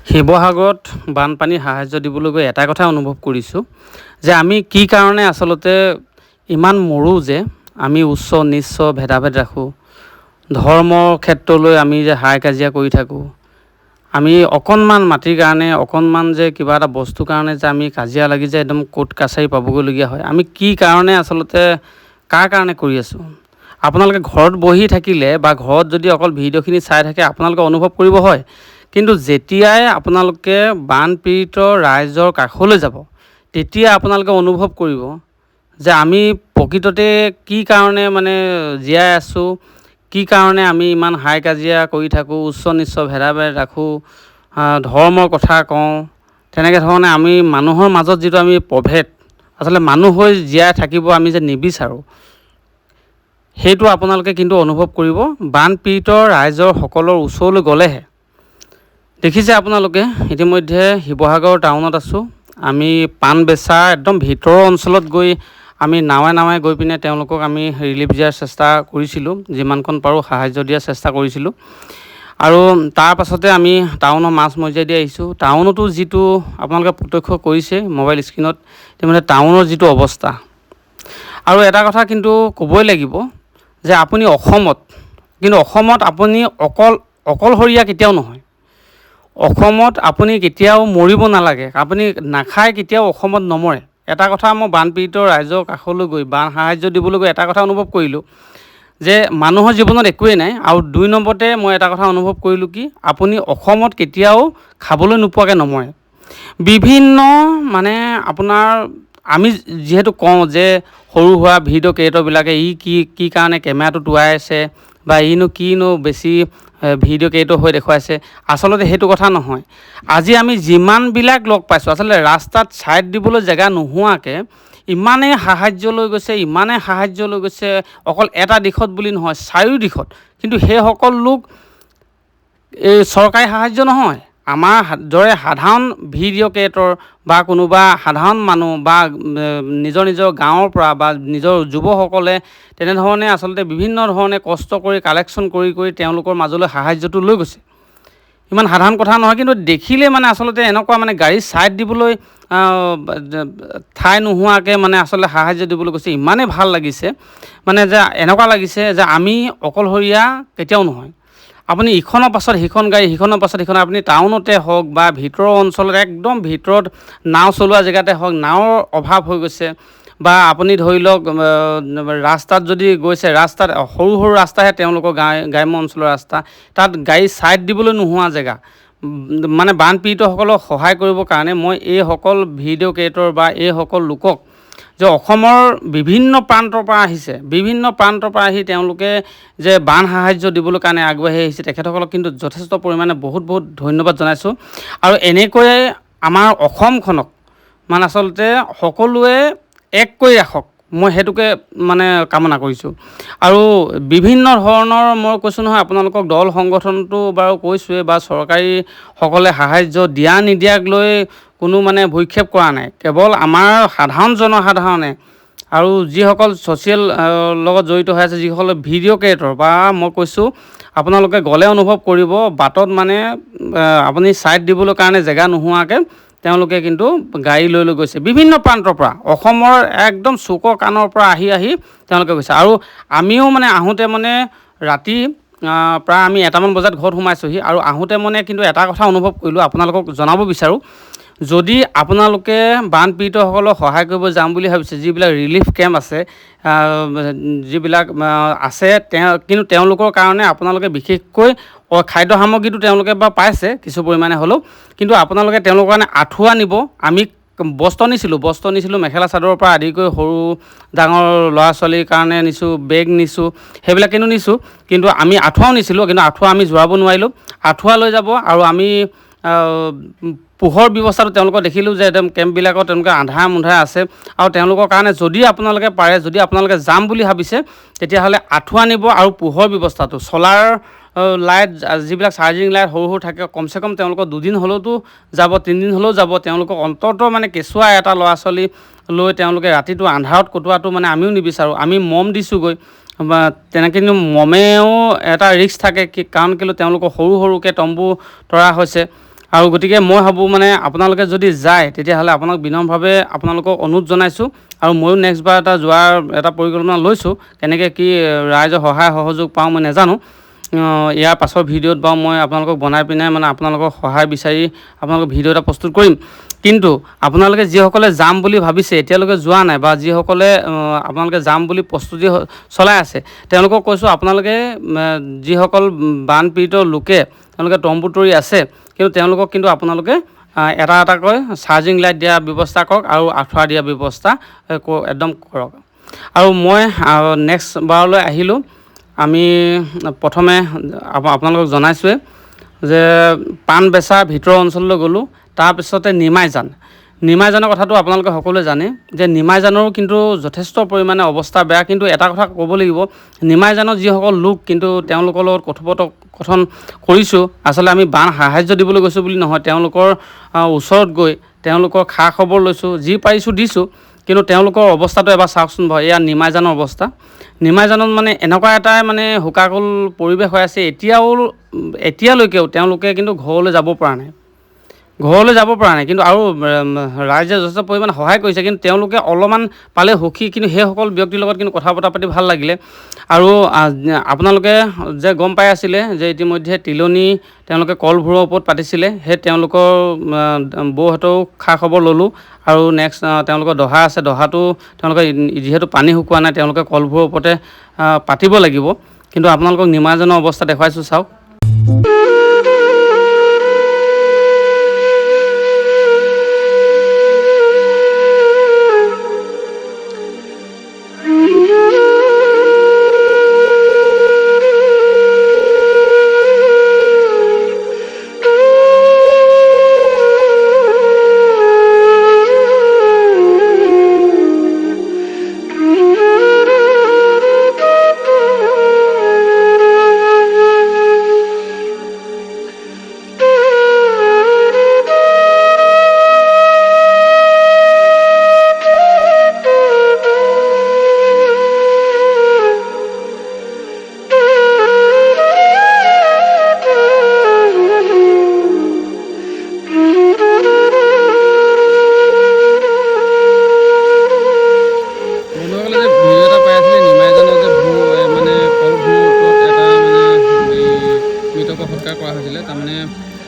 শিৱসাগৰত বানপানীৰ সাহায্য দিবলৈ গৈ এটা কথা অনুভৱ কৰিছোঁ যে আমি কি কাৰণে আচলতে ইমান মৰোঁ যে আমি উচ্চ নিচ্চ ভেদাভেদ ৰাখোঁ, ধৰ্মৰ ক্ষেত্ৰলৈ আমি যে হাই কাজিয়া কৰি থাকোঁ, আমি অকণমান মাটিৰ কাৰণে অকণমান যে কিবা এটা বস্তুৰ কাৰণে যে আমি কাজিয়া লাগি যে একদম কোৰ্ট কাছাৰী পাবগৈলগীয়া হয়, আমি কি কাৰণে আচলতে কাৰ কাৰণে কৰি আছোঁ। আপোনালোকে ঘৰত বহি থাকিলে বা ঘৰত যদি অকল ভিডিঅ'খিনি চাই থাকে আপোনালোকে অনুভৱ কৰিব হয়, কিন্তু যেতিয়াই আপোনালোকে বানপীড়িত ৰাইজৰ কাষলৈ যাব তেতিয়া আপোনালোকে অনুভৱ কৰিব যে আমি প্ৰকৃততে কি কাৰণে জীয়াই আছোঁ, কি কাৰণে আমি ইমান হাই কাজিয়া কৰি থাকোঁ, উচ্চ নিচ্চ ভেদাভেদ ৰাখোঁ, ধৰ্মৰ কথা কওঁ। তেনেকৈ ধৰণে আমি মানুহৰ মাজত যিটো আমি প্ৰভেদ, আচলতে মানুহ হৈ জীয়াই থাকিব আমি যে নিবিচাৰোঁ, সেইটো আপোনালোকে কিন্তু অনুভৱ কৰিব বানপীড়িত ৰাইজৰ সকলৰ ওচৰলৈ গ'লেহে। দেখিছে আপোনালোকে ইতিমধ্যে শিৱসাগৰ টাউনত আছোঁ। আমি পাণ বেচা একদম ভিতৰৰ অঞ্চলত গৈ আমি নাৱে গৈ পিনে তেওঁলোকক আমি ৰিলিফ দিয়াৰ চেষ্টা কৰিছিলোঁ, যিমানকণ পাৰোঁ সাহায্য দিয়াৰ চেষ্টা কৰিছিলোঁ। আৰু তাৰ পাছতে আমি টাউনৰ মাছ মজিয়াদি আহিছোঁ। টাউনতো যিটো আপোনালোকে প্ৰত্যক্ষ কৰিছে মোবাইল স্ক্ৰীণত, ইতিমধ্যে টাউনৰ যিটো অৱস্থা। আৰু এটা কথা কিন্তু ক'বই লাগিব যে আপুনি অসমত আপুনি অকলশৰীয়া কেতিয়াও নহয়। অসমত আপুনি কেতিয়াও মৰিব নালাগে, আপুনি নাখায় কেতিয়াও অসমত নমৰে। এটা কথা মই বানপীড়িত ৰাইজৰ কাষলৈ গৈ বান সাহায্য দিবলৈ গৈ এটা কথা অনুভৱ কৰিলোঁ যে মানুহৰ জীৱনত একোৱেই নাই। আৰু 2 নম্বৰতে মই এটা কথা অনুভৱ কৰিলোঁ কি, আপুনি অসমত কেতিয়াও খাবলৈ নোপোৱাকৈ নমৰে। বিভিন্ন আপোনাৰ আমি যিহেতু কওঁ যে সৰু সুৰা ভিডিঅ' ক্ৰিয়েটৰবিলাকে কি কাৰণে কেমেৰাটো টোৱাই আছে বা কিনো বেছি ভিডিঅ' ক্ৰিয়েটৰ হৈ দেখুৱাইছে, আচলতে সেইটো কথা নহয়। আজি আমি যিমানবিলাক লগ পাইছোঁ, আচলতে ৰাস্তাত ছাইড দিবলৈ জেগা নোহোৱাকৈ ইমানেই সাহায্য লৈ গৈছে, অকল এটা দিশত বুলি নহয়, 4 দিশত। কিন্তু সেইসকল লোক এই চৰকাৰী সাহায্য নহয়, আমাৰ দৰে সাধাৰণ ভিডিঅ' ক্ৰিয়েটৰ বা কোনোবা সাধাৰণ মানুহ বা নিজৰ গাঁৱৰ পৰা বা নিজৰ যুৱকসকলে তেনেধৰণে আচলতে বিভিন্ন ধৰণে কষ্ট কৰি কালেকশ্যন কৰি তেওঁলোকৰ মাজলৈ সাহায্যটো লৈ গৈছে। ইমান সাধাৰণ কথা নহয়, কিন্তু দেখিলে আচলতে এনেকুৱা গাড়ী ছাইড দিবলৈ ঠাই নোহোৱাকৈ আচলতে সাহায্য দিবলৈ গৈছে। ইমানেই ভাল লাগিছে যে এনেকুৱা লাগিছে যে আমি অকলশৰীয়া কেতিয়াও নহয়। আপুনি ইখনৰ পাছত সিখন গাড়ী, সিখনৰ পাছত সিখন, আপুনি টাউনতে হওক বা ভিতৰৰ অঞ্চলত একদম ভিতৰত নাও চলোৱা জেগাতে হওক, নাৱৰ অভাৱ হৈ গৈছে। বা আপুনি ধৰি লওক ৰাস্তাত যদি গৈছে, ৰাস্তাত সৰু ৰাস্তাহে তেওঁলোকৰ গ্ৰাম্য অঞ্চলৰ ৰাস্তা, তাত গাড়ী ছাইড দিবলৈ নোহোৱা জেগা। বানপীড়িতসকলক সহায় কৰিবৰ কাৰণে মই এইসকল ভিডিঅ' ক্ৰিয়েটৰ বা এইসকল লোকক যে অসমৰ বিভিন্ন প্ৰান্তৰ পৰা আহি তেওঁলোকে যে বান সাহায্য দিবলৈ কাৰণে আগবাঢ়ি আহিছে, তেখেতসকলক কিন্তু যথেষ্ট পৰিমাণে বহুত ধন্যবাদ জনাইছোঁ। আৰু এনেকৈয়ে আমাৰ অসমখনক আচলতে সকলোৱে এক কৰি ৰাখক, মই সেইটোকে কামনা কৰিছোঁ। আৰু বিভিন্ন ধৰণৰ মই কৈছোঁ নহয় আপোনালোকক, দল সংগঠনটো বাৰু কৈছোঁৱে বা চৰকাৰীসকলে সাহায্য দিয়া নিদিয়াক লৈ কোনো ভূক্ষেপ কৰা নাই। কেৱল আমাৰ সাধাৰণ জনসাধাৰণে আৰু যিসকল ছ'চিয়েল লগত জড়িত হৈ আছে, যিসকল ভিডিঅ' ক্ৰিয়েটৰ, বা মই কৈছোঁ আপোনালোকে গ'লে অনুভৱ কৰিব বাটত আপুনি ছাইড দিবলৈ কাৰণে জেগা নোহোৱাকৈ তেওঁলোকে কিন্তু গাড়ী লৈ গৈছে বিভিন্ন প্ৰান্তৰ পৰা, অসমৰ একদম চুকৰ কাণৰ পৰা আহি তেওঁলোকে গৈছে। আৰু আমিও আহোঁতে ৰাতি প্ৰায় আমি 1টামান বজাত ঘৰত সোমাইছোঁহি। আৰু আহোঁতে কিন্তু এটা কথা অনুভৱ কৰিলোঁ, আপোনালোকক জনাব বিচাৰোঁ, যদি আপোনালোকে বানপীড়িতসকলক সহায় কৰিব যাম বুলি ভাবিছে, যিবিলাক ৰিলিফ কেম্প আছে, যিবিলাক আছে, কিন্তু তেওঁলোকৰ কাৰণে আপোনালোকে বিশেষকৈ খাদ্য সামগ্ৰীটো তেওঁলোকে পাইছে কিছু পৰিমাণে হ'লেও, কিন্তু আপোনালোকে তেওঁলোকৰ কাৰণে আঁঠুৱা নিব। আমি বস্ত্ৰ নিছিলোঁ, মেখেলা চাদৰৰ পৰা আদি কৰি সৰু ডাঙৰ ল'ৰা ছোৱালীৰ কাৰণে নিছোঁ, বেগ নিছোঁ, সেইবিলাক নিছোঁ। কিন্তু আমি আঁঠুৱাও নিছিলোঁ, কিন্তু আঁঠুৱা আমি যোৰাব নোৱাৰিলোঁ। আঁঠুৱা লৈ যাব। আৰু আমি পোহৰ ব্যৱস্থাটো তেওঁলোকক দেখিলোঁ যে একদম কেম্পবিলাকত তেওঁলোকে আন্ধাৰ আছে। আৰু তেওঁলোকৰ কাৰণে যদি আপোনালোকে পাৰে, যদি আপোনালোকে যাম বুলি ভাবিছে, তেতিয়াহ'লে আঁঠুৱা নিব। আৰু পোহৰ ব্যৱস্থাটো চ'লাৰ লাইট, যিবিলাক চাৰ্জিং লাইট সৰু থাকে, কমচে কম তেওঁলোকক 2 দিন হ'লেওতো যাব, 3 দিন হ'লেও যাব। তেওঁলোকক অন্ততঃ কেঁচুৱা এটা ল'ৰা ছোৱালী লৈ তেওঁলোকে ৰাতিটো আন্ধাৰত কটোৱাটো আমিও নিবিচাৰোঁ। আমি মম দিছোঁগৈ, তেনেকৈ কিন্তু মমেও এটা ৰিস্ক থাকে, কাৰণ তেওঁলোকক সৰুকৈ তম্বু তৰা হৈছে। আৰু গতিকে মই ভাবোঁ মানে আপোনালোকে যদি যায় তেতিয়াহ'লে আপোনাক বিনম্ৰভাৱে আপোনালোকক অনুৰোধ জনাইছোঁ। আৰু ময়ো নেক্সটবাৰ যোৱাৰ এটা পৰিকল্পনা লৈছোঁ। কেনেকৈ কি ৰাইজৰ সহায় সহযোগ পাওঁ মই নাজানো। ইয়াৰ পাছৰ ভিডিঅ'ত বাৰু মই আপোনালোকক বনাই পিনে মানে আপোনালোকক সহায় বিচাৰি আপোনালোকক ভিডিঅ' এটা প্ৰস্তুত কৰিম। কিন্তু আপোনালোকে যিসকলে যাম বুলি ভাবিছে এতিয়ালৈকে যোৱা নাই বা যিসকলে আপোনালোকে যাম বুলি প্ৰস্তুতি চলাই আছে তেওঁলোকক কৈছোঁ, আপোনালোকে যিসকল বানপীড়িত লোকে তেওঁলোকে তম্বু তৰি আছে, কিন্তু তেওঁলোকক কিন্তু আপোনালোকে এটা এটাকৈ চাৰ্জিং লাইট দিয়া ব্যৱস্থা কৰক আৰু আঁঠুৱা দিয়া ব্যৱস্থা একদম কৰক। আৰু মই নেক্সট বাৰলৈ আহিলোঁ, আমি প্ৰথমে আপোনালোকক জনাইছোঁৱে যে পাণ বেচা ভিতৰৰ অঞ্চললৈ গ'লোঁ। তাৰপিছতে নিমাইজানৰ কথাটো আপোনালোকে সকলোৱে জানে যে নিমাইজানৰো কিন্তু যথেষ্ট পৰিমাণে অৱস্থা বেয়া। কিন্তু এটা কথা ক'ব লাগিব, নিমাইজানৰ যিসকল লোক কিন্তু তেওঁলোকৰ লগত কথোপকথন কৰিছোঁ। আচলতে আমি বান সাহাৰ্য দিবলৈ গৈছোঁ বুলি নহয়, তেওঁলোকৰ ওচৰত গৈ তেওঁলোকৰ খা খবৰ লৈছোঁ, যি পাৰিছোঁ দিছোঁ। কিন্তু তেওঁলোকৰ অৱস্থাটো এবাৰ চাওকচোন বাৰু, এয়া নিমাইজানৰ অৱস্থা। নিমাইজানত মানে এনেকুৱা এটাই মানে শোকাকুল পৰিৱেশ হৈ আছে, এতিয়ালৈকেও তেওঁলোকে কিন্তু ঘৰলৈ যাব পৰা নাই। কিন্তু আৰু ৰাইজে যথেষ্ট পৰিমাণে সহায় কৰিছে, কিন্তু তেওঁলোকে অলপমান পালে সুখী। কিন্তু সেইসকল ব্যক্তিৰ লগত কিন্তু কথা বতৰা পাতি ভাল লাগিলে। আৰু আপোনালোকে যে গম পাই আছিলে যে ইতিমধ্যে তিলনী তেওঁলোকে কলভূৰৰ ওপৰত পাতিছিলে, সেই তেওঁলোকৰ বৌহঁতেও খা খবৰ ল'লোঁ। আৰু নেক্সট তেওঁলোকৰ দহা আছে, দহাটো তেওঁলোকে যিহেতু পানী শুকোৱা নাই তেওঁলোকে কলভূৰৰ ওপৰতে পাতিব লাগিব। কিন্তু আপোনালোকক নিমাইজানৰ অৱস্থা দেখুৱাইছোঁ, চাওক।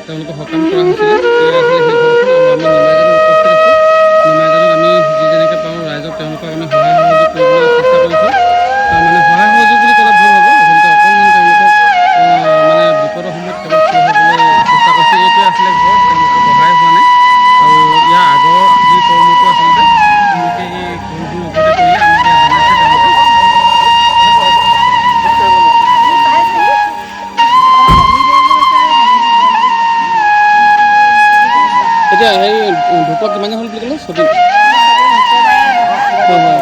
তেওঁলোকক সকাম কৰা হৈছিলে। এয়া আছিলে সেই ঘৰখন, আৰু আমি নিমাইজানত উপস্থিত আছোঁ। নিমাইজানত আমি যি যেনেকৈ পাৰোঁ ৰাইজক তেওঁলোকক আমি সহায় সহযোগ কৰিবলৈ চেষ্টা কৰিছোঁ। মানে সহায় সহযোগ বুলি ক'লে ভুল হ'ব, আচলতে অকণমান তেওঁলোকক মানে বিপদৰ সময়ত তেওঁলোক থিয় হ'বলৈ চেষ্টা কৰিছে। এইটোৱে আছিলে ঘৰ, তেওঁলোকৰ সহায় হোৱা নাই। আৰু ইয়াৰ আগৰ যি কৰ্মটো আচলতে তেওঁলোকে এই কলবোৰ ওপৰতে কৰিলে, আমাক ইয়াত জনাইছে তেওঁলোকে। এতিয়া সেই ধূপত কিমান হ'ল বুলি ক'লে? 14। হয় হয়,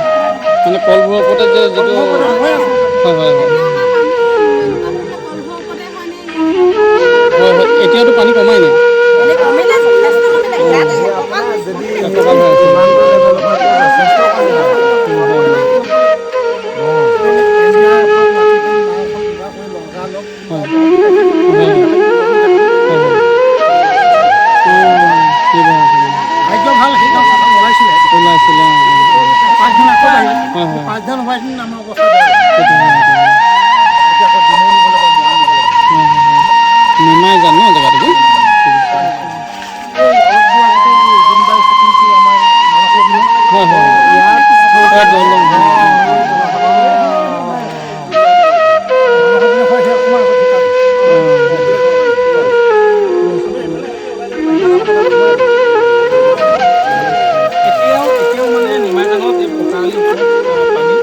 মানে কলবোৰৰ ওপৰতে যে যিটো হয় হয় হয় হয়, এতিয়াতো পানী কমাই নাই। নিমাইজান ন জেগাটো? এতিয়াও মানে নিমাইজানত এই পকালি পানী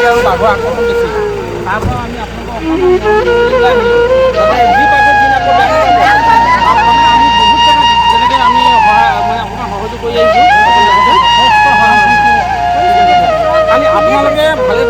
আৰু বাঘৰ আক্ৰমণ বেছি। তাৰ পৰা আমি আপোনালোকক আমি বহুত জেগাত যেনেকৈ আমি মানে অকণমান সহযোগ কৰি আহিছোঁ। খালি আপোনালোকে ভালে